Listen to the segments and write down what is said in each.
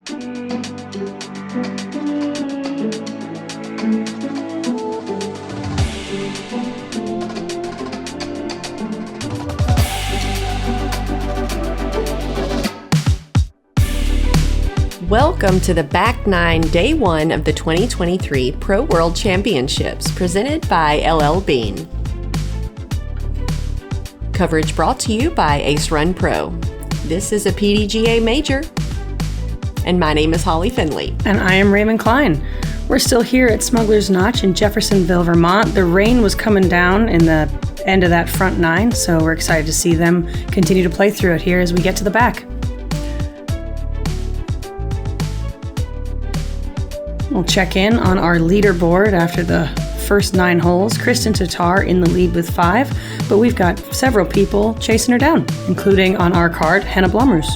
Welcome to the Back 9 Day 1 of the 2023 Pro World Championships presented by LL Bean. Coverage brought to you by Ace Run Pro. This is a PDGA major. And my name is Holly Finley. And I am Raymond Klein. We're still here at Smuggler's Notch in Jeffersonville, Vermont. The rain was coming down in the end of that front nine, so we're excited to see them continue to play through it here as we get to the back. We'll check in on our leaderboard after the first 9 holes. Kristen Tatar in the lead with 5, but we've got several people chasing her down, including on our card, Henna Blomroos.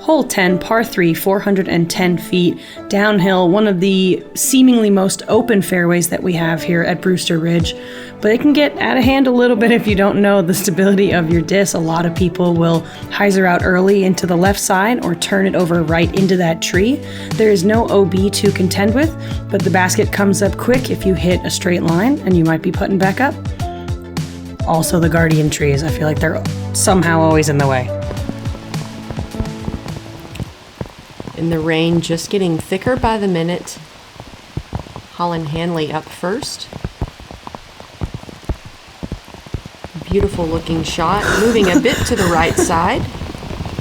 Hole 10, par 3, 410 feet, downhill, one of the seemingly most open fairways that we have here at Brewster Ridge. But it can get out of hand a little bit if you don't know the stability of your disc. A lot of people will hyzer out early into the left side or turn it over right into that tree. There is no OB to contend with, but the basket comes up quick if you hit a straight line and you might be putting back up. Also the guardian trees, I feel like they're somehow always in the way. And the rain just getting thicker by the minute. Holyn Handley up first. Beautiful looking shot, moving a bit to the right side.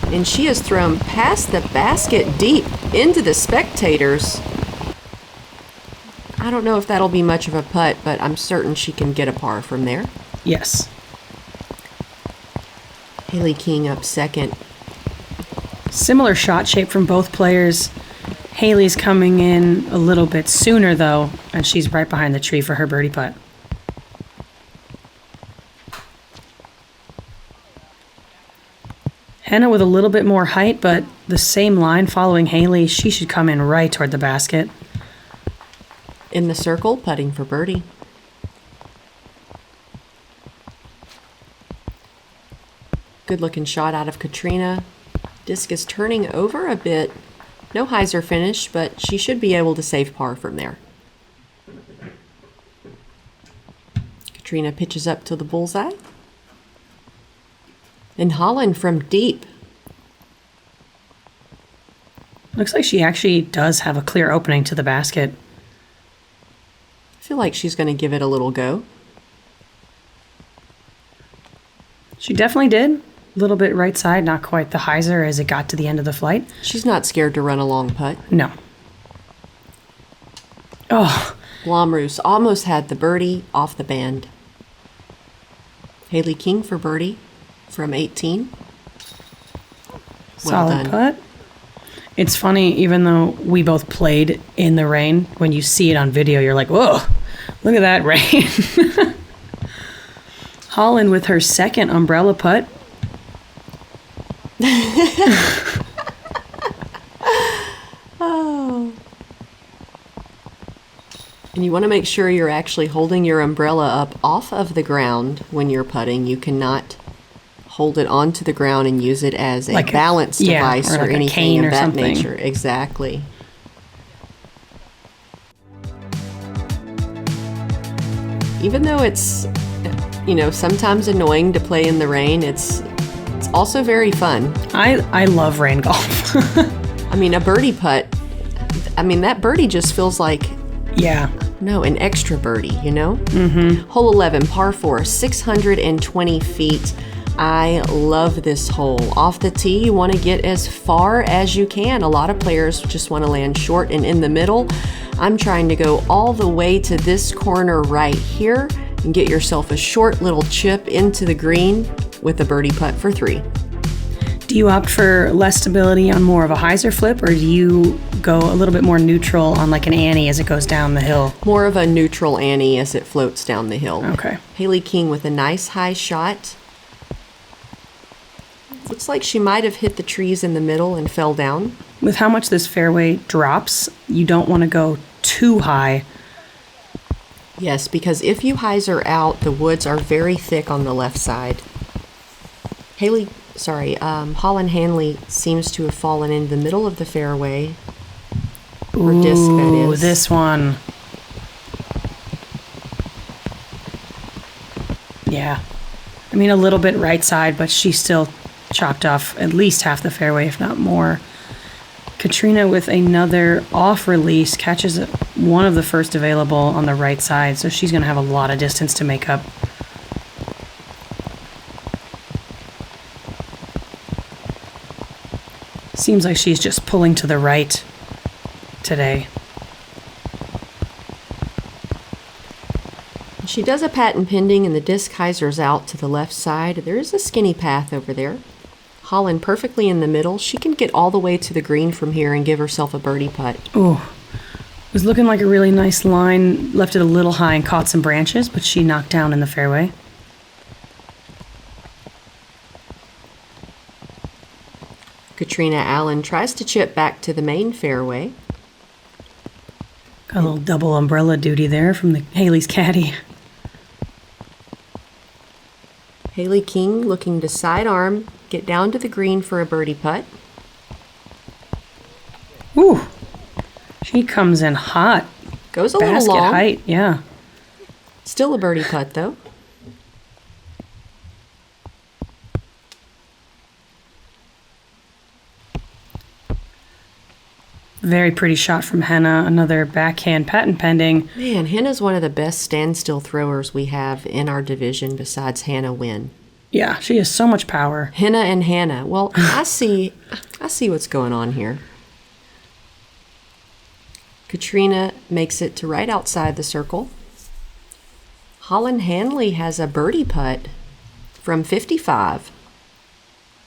And she is thrown past the basket deep into the spectators. I don't know if that'll be much of a putt, but I'm certain she can get a par from there. Yes. Hailey King up second. Similar shot shape from both players. Hailey's coming in a little bit sooner though, and she's right behind the tree for her birdie putt. Henna with a little bit more height, but the same line following Hailey. She should come in right toward the basket. In the circle, putting for birdie. Good looking shot out of Catrina. Disc is turning over a bit. No hyzer finish, but she should be able to save par from there. Catrina pitches up to the bullseye. And Holyn from deep. Looks like she actually does have a clear opening to the basket. I feel like she's going to give it a little go. She definitely did. A little bit right side, not quite the hyzer as it got to the end of the flight. She's not scared to run a long putt. No. Oh. Blomroos almost had the birdie off the band. Hailey King for birdie from 18. Solid putt. It's funny, even though we both played in the rain, when you see it on video, you're like, whoa, look at that rain. Holyn with her second umbrella putt. Oh. And you want to make sure you're actually holding your umbrella up off of the ground when you're putting. You cannot hold it onto the ground and use it as a balance device or anything of that nature. Exactly. Even though it's, sometimes annoying to play in the rain, it's also very fun. I love rain golf. I mean, a birdie putt, that birdie just feels like, an extra birdie, Mm-hmm. Hole 11, par 4, 620 feet. I love this hole. Off the tee, you want to get as far as you can. A lot of players just want to land short and in the middle. I'm trying to go all the way to this corner right here and get yourself a short little chip into the green with a birdie putt for 3. Do you opt for less stability on more of a hyzer flip, or do you go a little bit more neutral on like an Annie as it goes down the hill? More of a neutral Annie as it floats down the hill. Okay. Hailey King with a nice high shot. Looks like she might have hit the trees in the middle and fell down. With how much this fairway drops, you don't want to go too high. Yes, because if you hyzer out, the woods are very thick on the left side. Hailey Holyn Handley seems to have fallen in the middle of the fairway. Or disc, that Ooh, is. this one. Yeah. I mean, a little bit right side, but she still chopped off at least half the fairway, if not more. Catrina with another off release catches one of the first available on the right side, so she's going to have a lot of distance to make up. Seems like she's just pulling to the right today. She does a patent pending and the disc hyzers out to the left side. There is a skinny path over there. Holyn perfectly in the middle. She can get all the way to the green from here and give herself a birdie putt. Ooh. It was looking like a really nice line. Left it a little high and caught some branches, but she knocked down in the fairway. Catrina Allen tries to chip back to the main fairway. Got a little double umbrella duty there from the Hailey's caddy. Hailey King looking to sidearm, get down to the green for a birdie putt. Ooh. She comes in hot. Goes a little long. Basket height, yeah. Still a birdie putt, though. Very pretty shot from Henna. Another backhand patent pending. Man, Henna's one of the best standstill throwers we have in our division besides Hannah Wynn. Yeah, she has so much power. Henna and Hannah. Well, I see what's going on here. Catrina makes it to right outside the circle. Holyn Handley has a birdie putt from 55.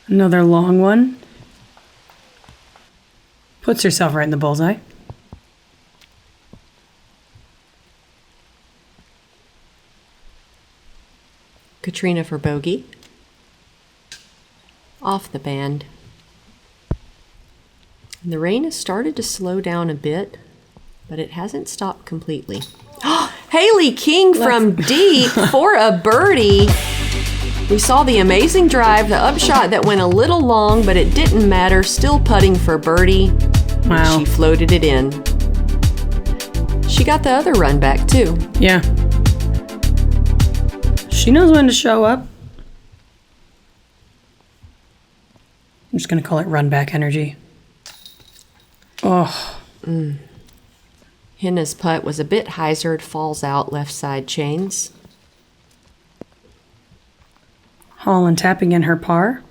Another long one. Puts herself right in the bullseye. Catrina for bogey. Off the band. And the rain has started to slow down a bit, but it hasn't stopped completely. Hailey King from deep for a birdie. We saw the amazing drive, the upshot that went a little long, but it didn't matter. Still putting for birdie. Wow. She floated it in. She got the other run back, too. Yeah. She knows when to show up. I'm just going to call it run back energy. Oh. Henna's putt was a bit hyzered, falls out left side chains. Holyn tapping in her par.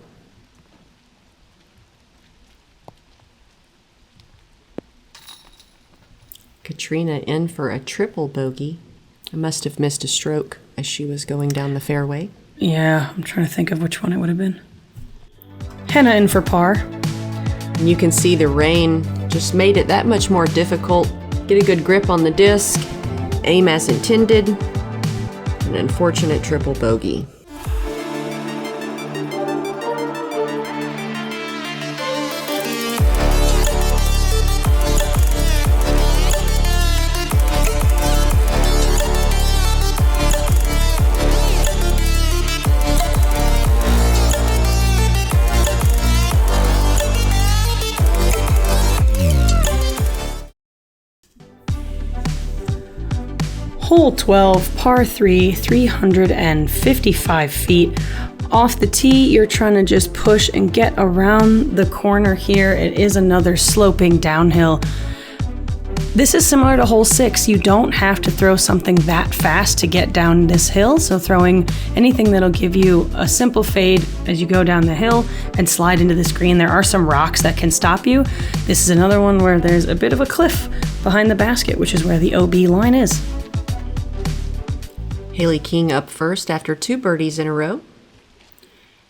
Catrina in for a triple bogey. I must have missed a stroke as she was going down the fairway. Yeah, I'm trying to think of which one it would have been. Henna in for par. And you can see the rain just made it that much more difficult. Get a good grip on the disc, aim as intended. An unfortunate triple bogey. Hole 12, par 3, 355 feet. Off the tee, you're trying to just push and get around the corner here. It is another sloping downhill. This is similar to hole 6. You don't have to throw something that fast to get down this hill, so throwing anything that'll give you a simple fade as you go down the hill and slide into this green. There are some rocks that can stop you. This is another one where there's a bit of a cliff behind the basket, which is where the OB line is. Hailey King up first after 2 birdies in a row.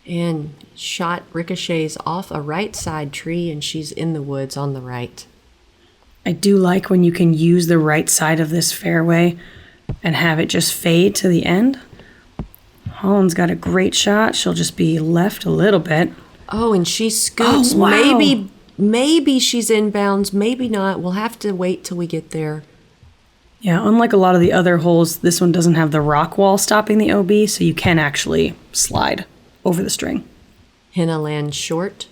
And shot ricochets off a right side tree, and she's in the woods on the right. I do like when you can use the right side of this fairway and have it just fade to the end. Holyn's got a great shot. She'll just be left a little bit. Oh, and she scoots. Oh, wow. Maybe she's inbounds, maybe not. We'll have to wait till we get there. Yeah, unlike a lot of the other holes, this one doesn't have the rock wall stopping the OB, so you can actually slide over the string. Henna lands short.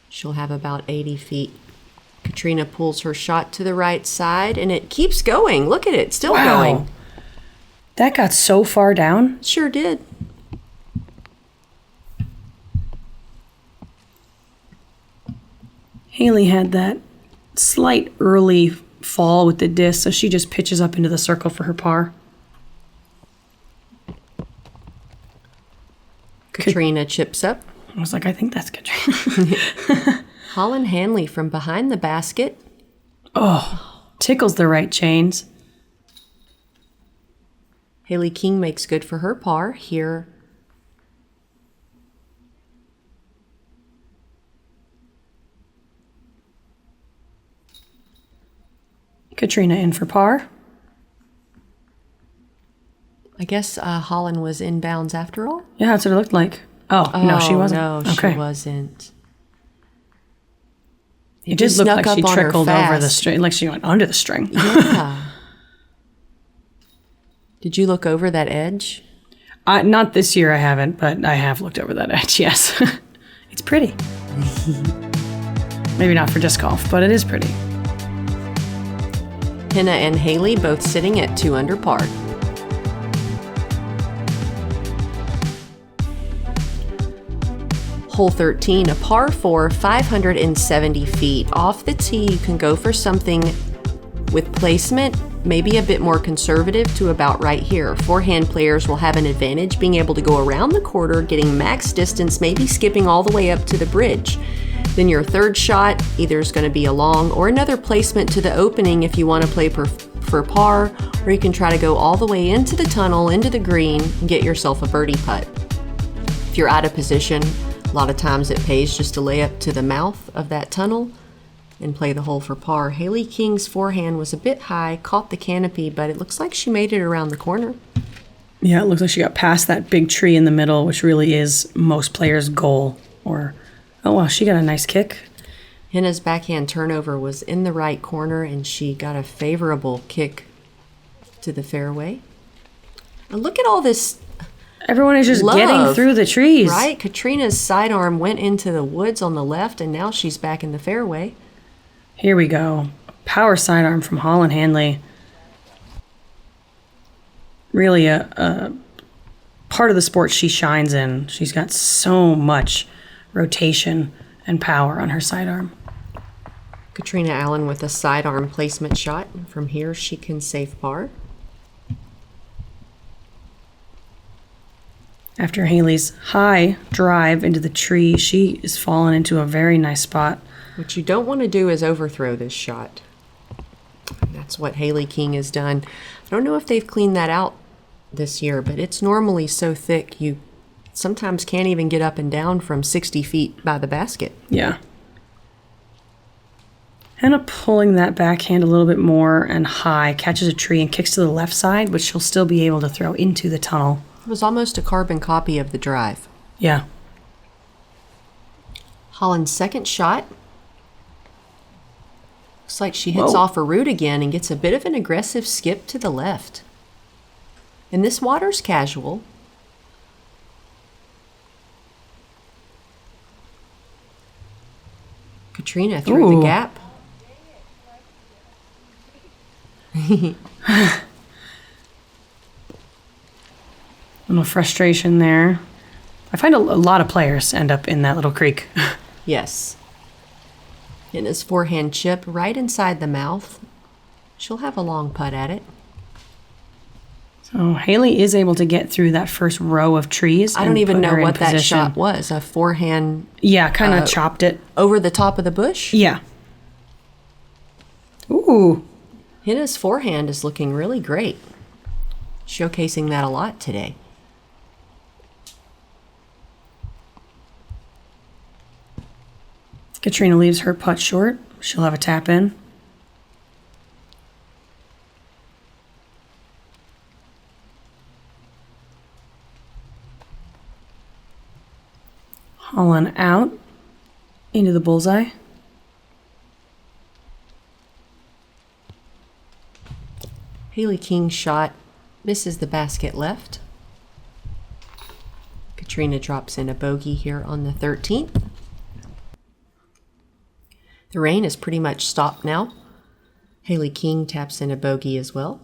She'll have about 80 feet. Catrina pulls her shot to the right side, and it keeps going. Look at it, still going. That got so far down. Sure did. Hailey had that slight early fall with the disc, so she just pitches up into the circle for her par. Catrina chips up. I was like, I think that's Catrina. Holyn Handley from behind the basket. Oh, tickles the right chains. Hailey King makes good for her par here. Catrina in for par. I guess Holyn was inbounds after all? Yeah, that's what it looked like. Oh, no, she wasn't. No, okay. She wasn't. It just looked like she trickled over the string, like she went under the string. Yeah. Did you look over that edge? Not this year, I haven't, but I have looked over that edge, yes. It's pretty. Maybe not for disc golf, but it is pretty. Henna and Hailey both sitting at 2 under par. Hole 13, a par 4, 570 feet. Off the tee, you can go for something with placement, maybe a bit more conservative to about right here. Forehand players will have an advantage being able to go around the quarter, getting max distance, maybe skipping all the way up to the bridge. Then your third shot either is going to be a long or another placement to the opening if you want to play for par, or you can try to go all the way into the tunnel, into the green, and get yourself a birdie putt. If you're out of position, a lot of times it pays just to lay up to the mouth of that tunnel and play the hole for par. Hailey King's forehand was a bit high, caught the canopy, but it looks like she made it around the corner. Yeah, it looks like she got past that big tree in the middle, which really is most players' goal. Or, oh, wow, she got a nice kick. Henna's backhand turnover was in the right corner, and she got a favorable kick to the fairway. And look at all this. Everyone is just getting through the trees. Right? Catrina's sidearm went into the woods on the left, and now she's back in the fairway. Here we go. Power sidearm from Holyn Handley. Really a part of the sport she shines in. She's got so much rotation and power on her sidearm. Catrina Allen with a sidearm placement shot. From here, she can save par. After Hailey's high drive into the tree, she is fallen into a very nice spot. What you don't want to do is overthrow this shot. That's what Hailey King has done. I don't know if they've cleaned that out this year, but it's normally so thick you sometimes can't even get up and down from 60 feet by the basket. Yeah. Henna pulling that backhand a little bit more and high, catches a tree and kicks to the left side, but she'll still be able to throw into the tunnel. It was almost a carbon copy of the Dryv. Yeah. Holyn's second shot. Looks like she hits off a root again and gets a bit of an aggressive skip to the left. And this water's casual. Catrina through the gap. A little frustration there. I find a lot of players end up in that little creek. Yes. In his forehand chip right inside the mouth. She'll have a long putt at it. So Hailey is able to get through that first row of trees. I don't even know what that shot was. A forehand. Yeah, kind of chopped it. Over the top of the bush? Yeah. Ooh. Henna's forehand is looking really great. Showcasing that a lot today. Catrina leaves her putt short. She'll have a tap in. Holyn out into the bullseye. Hailey King's shot misses the basket left. Catrina drops in a bogey here on the 13th. The rain is pretty much stopped now. Hailey King taps in a bogey as well.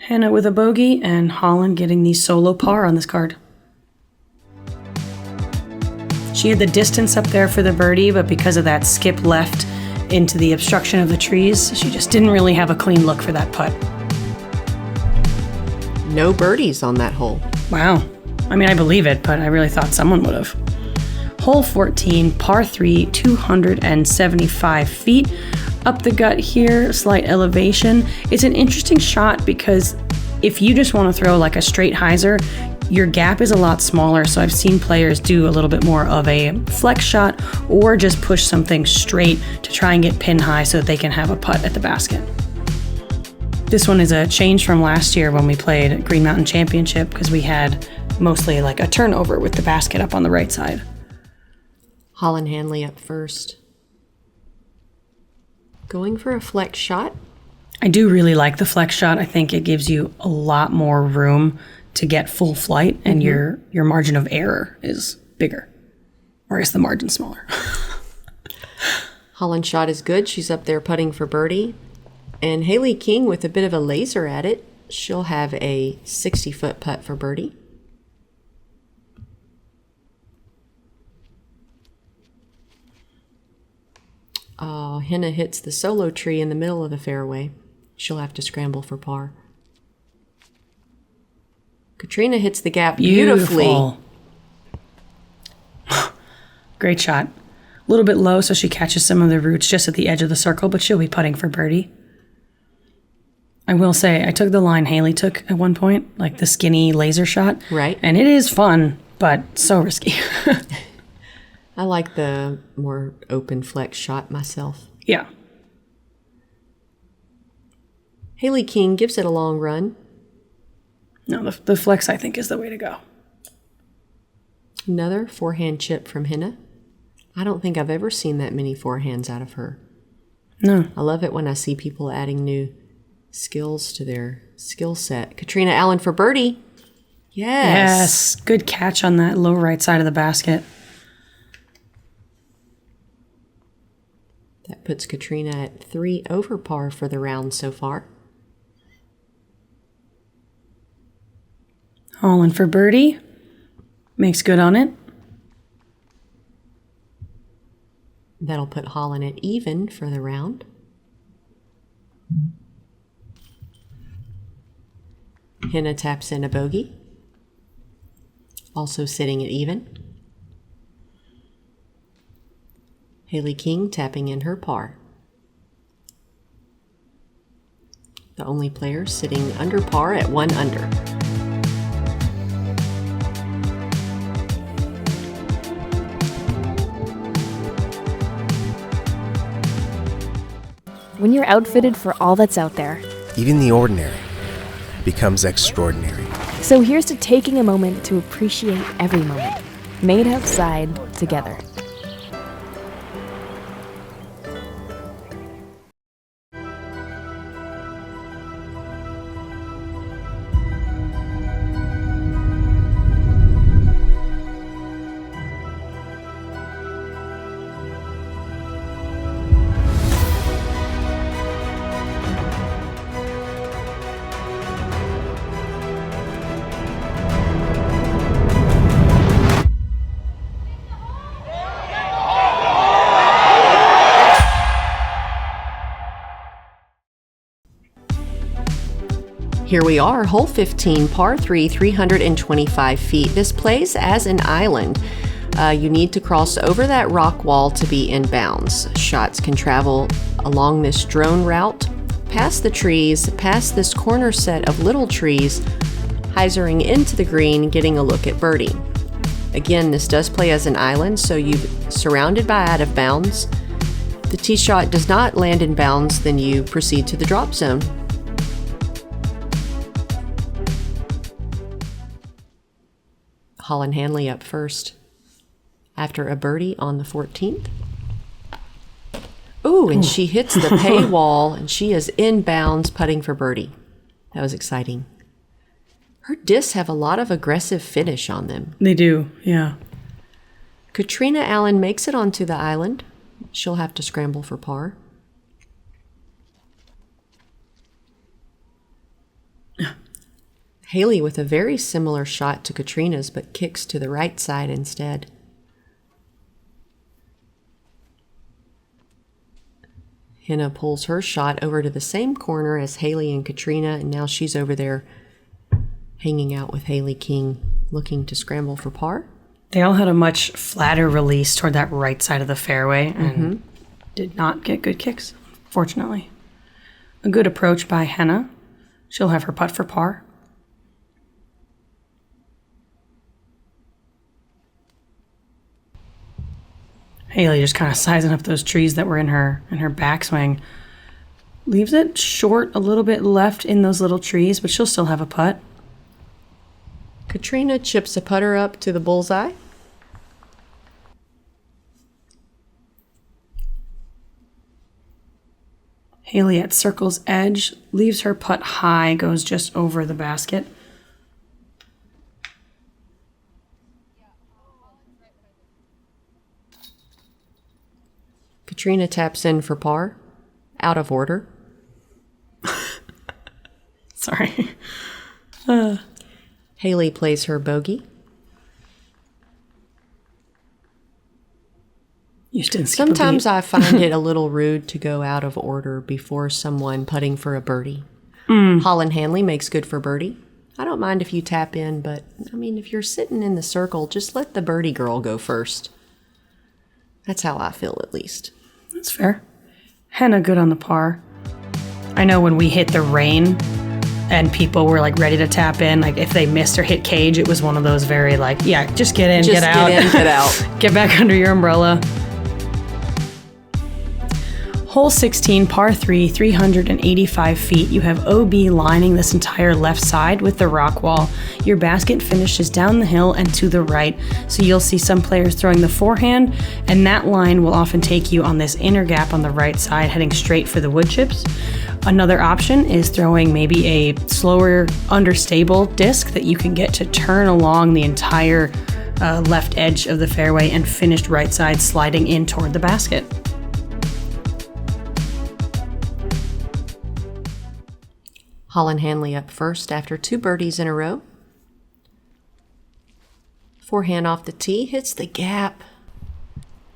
Henna with a bogey and Holyn getting the solo par on this card. She had the distance up there for the birdie, but because of that skip left into the obstruction of the trees, she just didn't really have a clean look for that putt. No birdies on that hole. Wow. I mean, I believe it, but I really thought someone would have. Hole 14, par 3, 275 feet. Up the gut here, slight elevation. It's an interesting shot because if you just want to throw like a straight hyzer, your gap is a lot smaller, so I've seen players do a little bit more of a flex shot or just push something straight to try and get pin high so that they can have a putt at the basket. This one is a change from last year when we played Green Mountain Championship because we had mostly like a turnover with the basket up on the right side. Holyn Handley up first. Going for a flex shot. I do really like the flex shot. I think it gives you a lot more room to get full flight, and your margin of error is bigger. Or is the margin smaller? Holyn's shot is good. She's up there putting for birdie. And Hailey King with a bit of a laser at it. She'll have a 60-foot putt for birdie. Oh, Henna hits the solo tree in the middle of the fairway. She'll have to scramble for par. Catrina hits the gap beautifully. Great shot. A little bit low, so she catches some of the roots just at the edge of the circle, but she'll be putting for birdie. I will say, I took the line Hailey took at one point, like the skinny laser shot. Right. And it is fun, but so risky. I like the more open flex shot myself. Yeah. Hailey King gives it a long run. No, the flex, I think, is the way to go. Another forehand chip from Henna. I don't think I've ever seen that many forehands out of her. No. I love it when I see people adding new skills to their skill set. Catrina Allen for birdie. Yes. Good catch on that low right side of the basket. That puts Catrina at 3 over par for the round so far. Holyn for birdie. Makes good on it. That'll put Holyn at even for the round. Henna taps in a bogey. Also sitting at even. Hailey King tapping in her par. The only player sitting under par at 1 under. When you're outfitted for all that's out there, even the ordinary becomes extraordinary. So here's to taking a moment to appreciate every moment, made outside together. Here we are, hole 15, par 3, 325 feet. This plays as an island. You need to cross over that rock wall to be in bounds. Shots can travel along this drone route, past the trees, past this corner set of little trees, hyzering into the green, getting a look at birdie. Again, this does play as an island, so you're surrounded by out of bounds. If the tee shot does not land in bounds, then you proceed to the drop zone. Holyn Handley up first after a birdie on the 14th. Ooh, Ooh, and she hits the paywall, and she is inbounds putting for birdie. That was exciting. Her discs have a lot of aggressive finish on them. They do, yeah. Catrina Allen makes it onto the island. She'll have to scramble for par. Hailey with a very similar shot to Catrina's, but kicks to the right side instead. Henna pulls her shot over to the same corner as Hailey and Catrina, and now she's over there hanging out with Hailey King, looking to scramble for par. They all had a much flatter release toward that right side of the fairway and did not get good kicks, fortunately. A good approach by Henna. She'll have her putt for par. Hailey just kind of sizing up those trees that were in her backswing. Leaves it short, a little bit left in those little trees, but she'll still have a putt. Catrina chips a putter up to the bullseye. Hailey at circle's edge, leaves her putt high, goes just over the basket. Catrina taps in for par, out of order. Sorry. Hailey plays her bogey. You didn't skip Sometimes a beat. I find it a little rude to go out of order before someone putting for a birdie. Holyn Handley makes good for birdie. I don't mind if you tap in, but I mean, if you're sitting in the circle, just let the birdie girl go first. That's how I feel, at least. That's fair. Henna good on the par. I know when we hit the rain and people were like ready to tap in, like if they missed or hit cage, it was one of those very like, yeah, just get in, get out. Get in, get out. Get back under your umbrella. Hole 16, par 3, 385 feet. You have OB lining this entire left side with the rock wall. Your basket finishes down the hill and to the right, so you'll see some players throwing the forehand, and that line will often take you on this inner gap on the right side, heading straight for the wood chips. Another option is throwing maybe a slower, understable disc that you can get to turn along the entire left edge of the fairway and finished right side sliding in toward the basket. Holyn Handley up first after 2 birdies in a row. Forehand off the tee, hits the gap.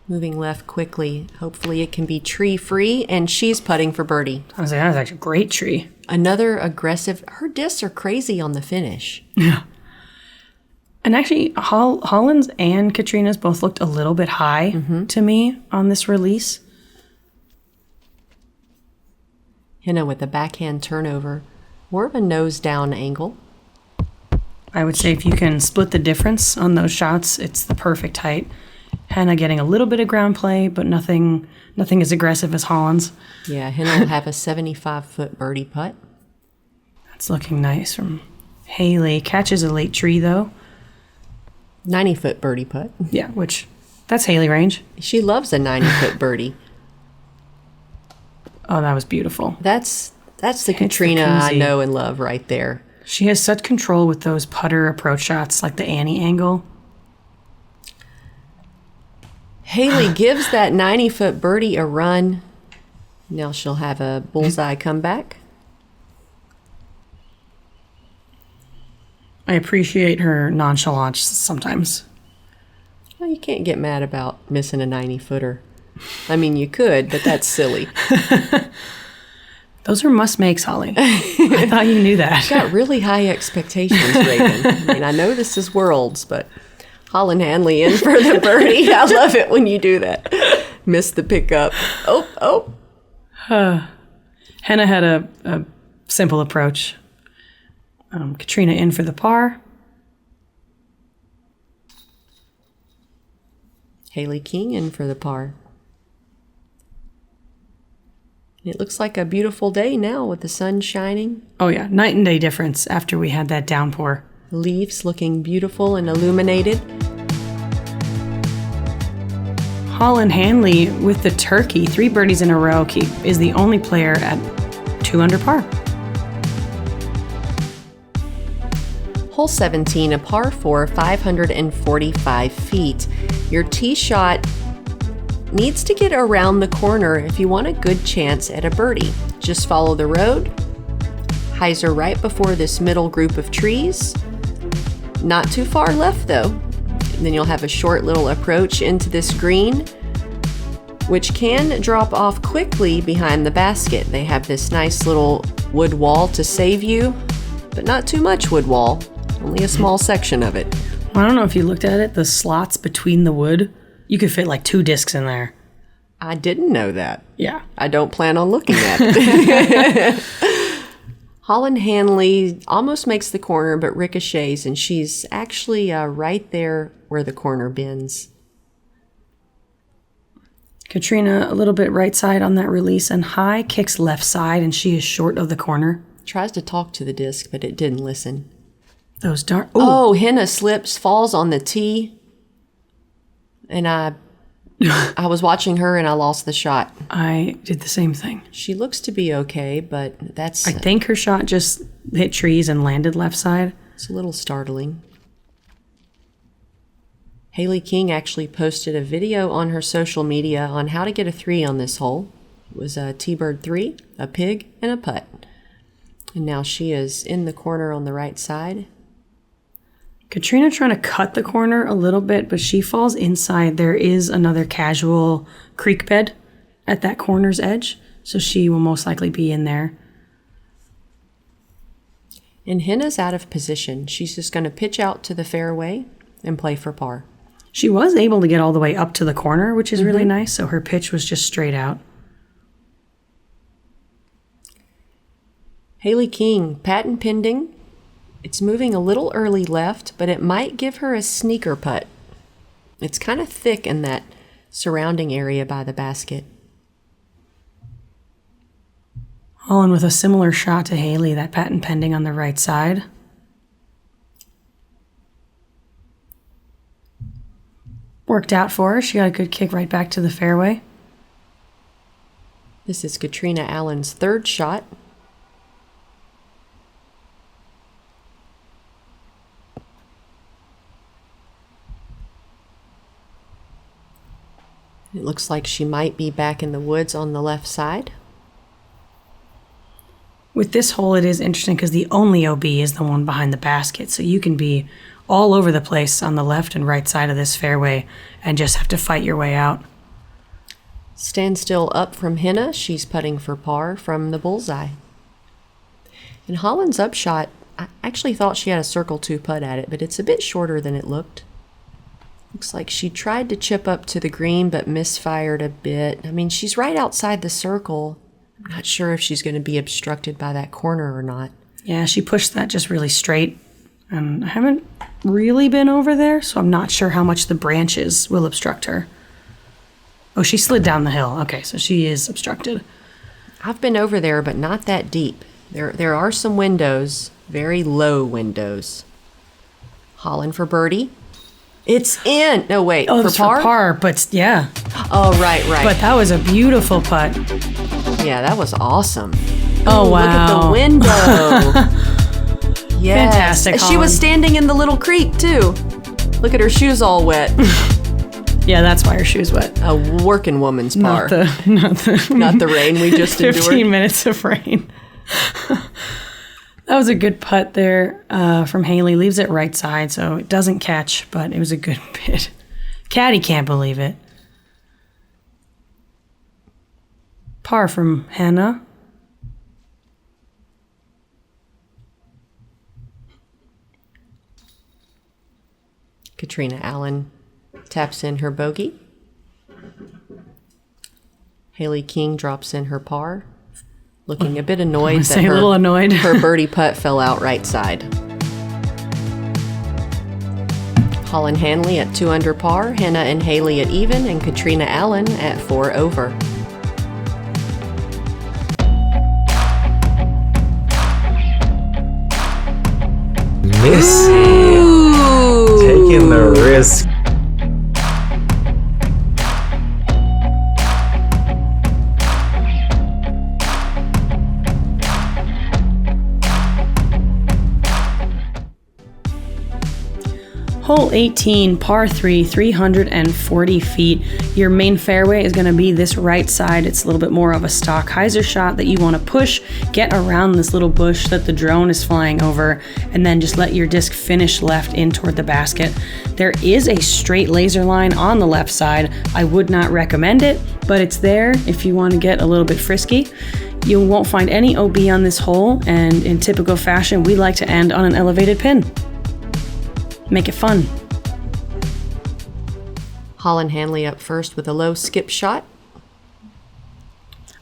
Moving left quickly. Hopefully it can be tree free, and she's putting for birdie. I was like, that was actually a great tree. Another aggressive, her discs are crazy on the finish. Yeah. And actually, Holyn's and Catrina's both looked a little bit high to me on this release. Henna with a backhand turnover. More of a nose down angle. I would say if you can split the difference on those shots, it's the perfect height. Henna getting a little bit of ground play, but nothing as aggressive as Holyn's. Yeah, Henna will have a 75-foot birdie putt. That's looking nice from Hailey. Catches a late tree, though. 90-foot birdie putt. Yeah, that's Hailey range. She loves a 90-foot birdie. Oh, that was beautiful. That's the Catrina I know and love right there. She has such control with those putter approach shots, like the Annie angle. Hailey gives that 90-foot birdie a run. Now she'll have a bullseye comeback. I appreciate her nonchalance sometimes. Well, you can't get mad about missing a 90-footer. I mean, you could, but that's silly. Those are must-makes, Holly. I thought you knew that. Got really high expectations, Raven. I mean, I know this is Worlds, but Holyn Handley in for the birdie. I love it when you do that. Missed the pickup. Oh. Henna had a simple approach. Catrina in for the par. Hailey King in for the par. It looks like a beautiful day now with the sun shining. Oh yeah, night and day difference after we had that downpour. Leaves looking beautiful and illuminated. Holyn Handley with the turkey, 3 birdies in a row, is the only player at 2 under par. Hole 17, a par 4, 545 feet. Your tee shot needs to get around the corner if you want a good chance at a birdie. Just follow the road, hyzer right before this middle group of trees. Not too far left though. And then you'll have a short little approach into this green, which can drop off quickly behind the basket. They have this nice little wood wall to save you, but not too much wood wall, only a small section of it. I don't know if you looked at it, the slots between the wood, you could fit like 2 discs in there. I didn't know that. Yeah. I don't plan on looking at it. Holyn Handley almost makes the corner, but ricochets, and she's actually right there where the corner bends. Catrina, a little bit right side on that release, and high kicks left side, and she is short of the corner. Tries to talk to the disc, but it didn't listen. Those darn... Oh, Henna slips, falls on the tee, and I was watching her, and I lost the shot. I did the same thing. She looks to be okay, but that's... I think her shot just hit trees and landed left side. It's a little startling. Hailey King actually posted a video on her social media on how to get a 3 on this hole. It was a T-bird 3, a pig, and a putt. And now she is in the corner on the right side. Catrina trying to cut the corner a little bit, but she falls inside. There is another casual creek bed at that corner's edge, so she will most likely be in there. And Henna's out of position. She's just going to pitch out to the fairway and play for par. She was able to get all the way up to the corner, which is really nice, so her pitch was just straight out. Hailey King, patent pending. It's moving a little early left, but it might give her a sneaker putt. It's kind of thick in that surrounding area by the basket. Holyn with a similar shot to Hailey, that patent pending on the right side. Worked out for her. She got a good kick right back to the fairway. This is Catrina Allen's 3rd shot. It looks like she might be back in the woods on the left side. With this hole, it is interesting because the only OB is the one behind the basket. So you can be all over the place on the left and right side of this fairway and just have to fight your way out. Stand still up from Henna. She's putting for par from the bullseye. And Holyn's upshot, I actually thought she had a circle 2 putt at it, but it's a bit shorter than it looked. Looks like she tried to chip up to the green, but misfired a bit. I mean, she's right outside the circle. I'm not sure if she's going to be obstructed by that corner or not. Yeah, she pushed that just really straight. And I haven't really been over there, so I'm not sure how much the branches will obstruct her. Oh, she slid down the hill. Okay, so she is obstructed. I've been over there, but not that deep. There are some windows, very low windows. Holyn for birdie. It's in. No, wait. Oh, for it's par? for par, but yeah. Oh, right. But that was a beautiful putt. Yeah, that was awesome. Oh, ooh, wow. Look at the window. Yes. Fantastic, She was standing in the little creek, too. Look at her shoes all wet. Yeah, that's why her shoe's wet. A working woman's par. Not the rain we just 15 endured. minutes of rain. That was a good putt there from Hailey. Leaves it right side, so it doesn't catch, but it was a good bit. Caddy can't believe it. Par from Henna. Catrina Allen taps in her bogey. Hailey King drops in her par, looking a bit annoyed that her birdie putt fell out right side. Holyn Handley at 2 under par, Henna and Hailey at even, and Catrina Allen at 4 over. Missing. Taking the risk. Hole 18, par 3, 340 feet. Your main fairway is going to be this right side. It's a little bit more of a stock hyzer shot that you want to push, get around this little bush that the drone is flying over, and then just let your disc finish left in toward the basket. There is a straight laser line on the left side. I would not recommend it, but it's there if you want to get a little bit frisky. You won't find any OB on this hole, and in typical fashion, we like to end on an elevated pin. Make it fun. Holyn Handley up first with a low skip shot.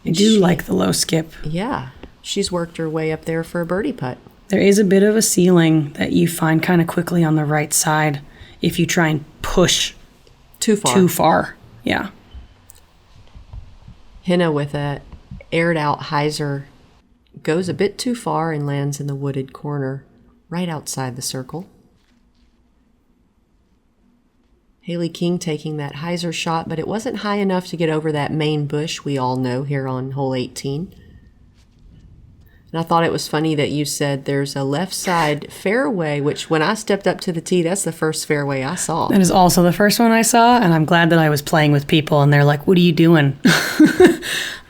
I do like the low skip. Yeah, she's worked her way up there for a birdie putt. There is a bit of a ceiling that you find kind of quickly on the right side if you try and push too far. Yeah. Henna with a aired out hyzer goes a bit too far and lands in the wooded corner right outside the circle. Hailey King taking that hyzer shot, but it wasn't high enough to get over that main bush we all know here on hole 18. And I thought it was funny that you said there's a left side fairway, which when I stepped up to the tee, that's the first fairway I saw. That is also the first one I saw, and I'm glad that I was playing with people, and they're like, what are you doing? I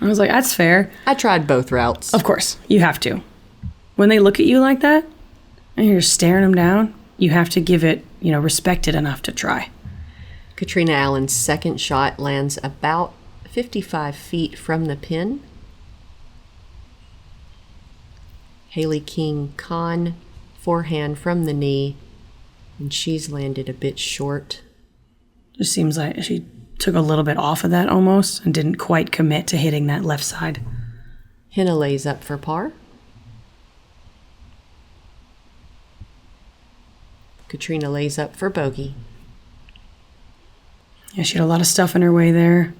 was like, that's fair. I tried both routes. Of course, you have to. When they look at you like that, and you're staring them down, you have to give it, respect it enough to try. Catrina Allen's second shot lands about 55 feet from the pin. Hailey King con forehand from the knee, and she's landed a bit short. Just seems like she took a little bit off of that almost and didn't quite commit to hitting that left side. Henna lays up for par. Catrina lays up for bogey. Yeah, she had a lot of stuff in her way there.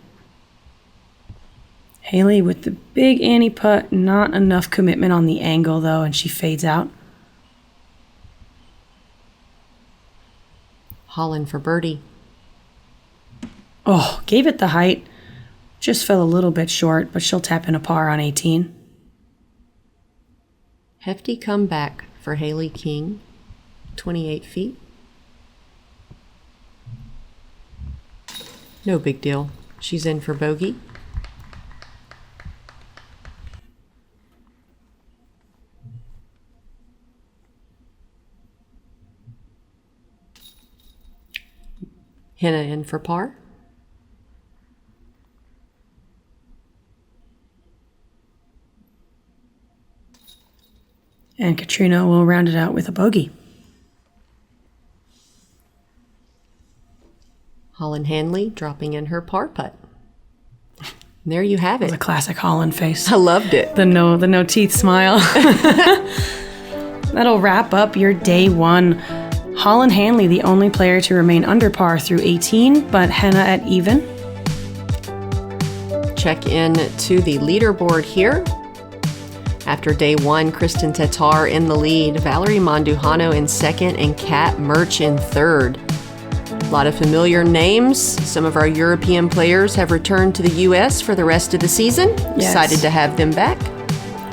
Hailey with the big Annie putt, not enough commitment on the angle though, and she fades out. Holyn for birdie. Oh, gave it the height. Just fell a little bit short, but she'll tap in a par on 18. Hefty comeback for Hailey King, 28 feet. No big deal. She's in for bogey. Henna in for par. And Catrina will round it out with a bogey. Holyn Handley dropping in her par putt. And there you have it. It was a classic Holyn face. I loved it. The no teeth smile. That'll wrap up your day one. Holyn Handley, the only player to remain under par through 18, but Henna at even. Check in to the leaderboard here. After day one, Kristen Tatar in the lead, Valerie Mandujano in second, and Kat Murch in third. A lot of familiar names. Some of our European players have returned to the U.S. for the rest of the season. Yes. Excited to have them back.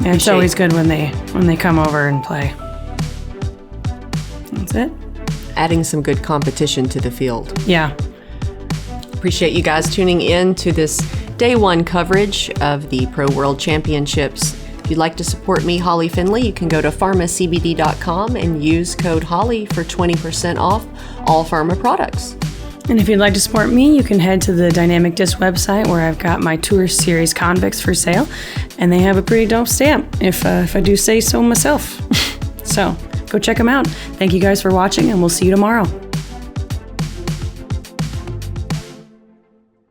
Yeah, it's always good when they come over and play. That's it. Adding some good competition to the field. Yeah. Appreciate you guys tuning in to this day one coverage of the Pro World Championships. If you'd like to support me, Holly Finley, you can go to pharmacbd.com and use code HOLLY for 20% off all pharma products. And if you'd like to support me, you can head to the Dynamic Disc website where I've got my Tour Series Convicts for sale, and they have a pretty dope stamp, if I do say so myself. So go check them out. Thank you guys for watching, and we'll see you tomorrow.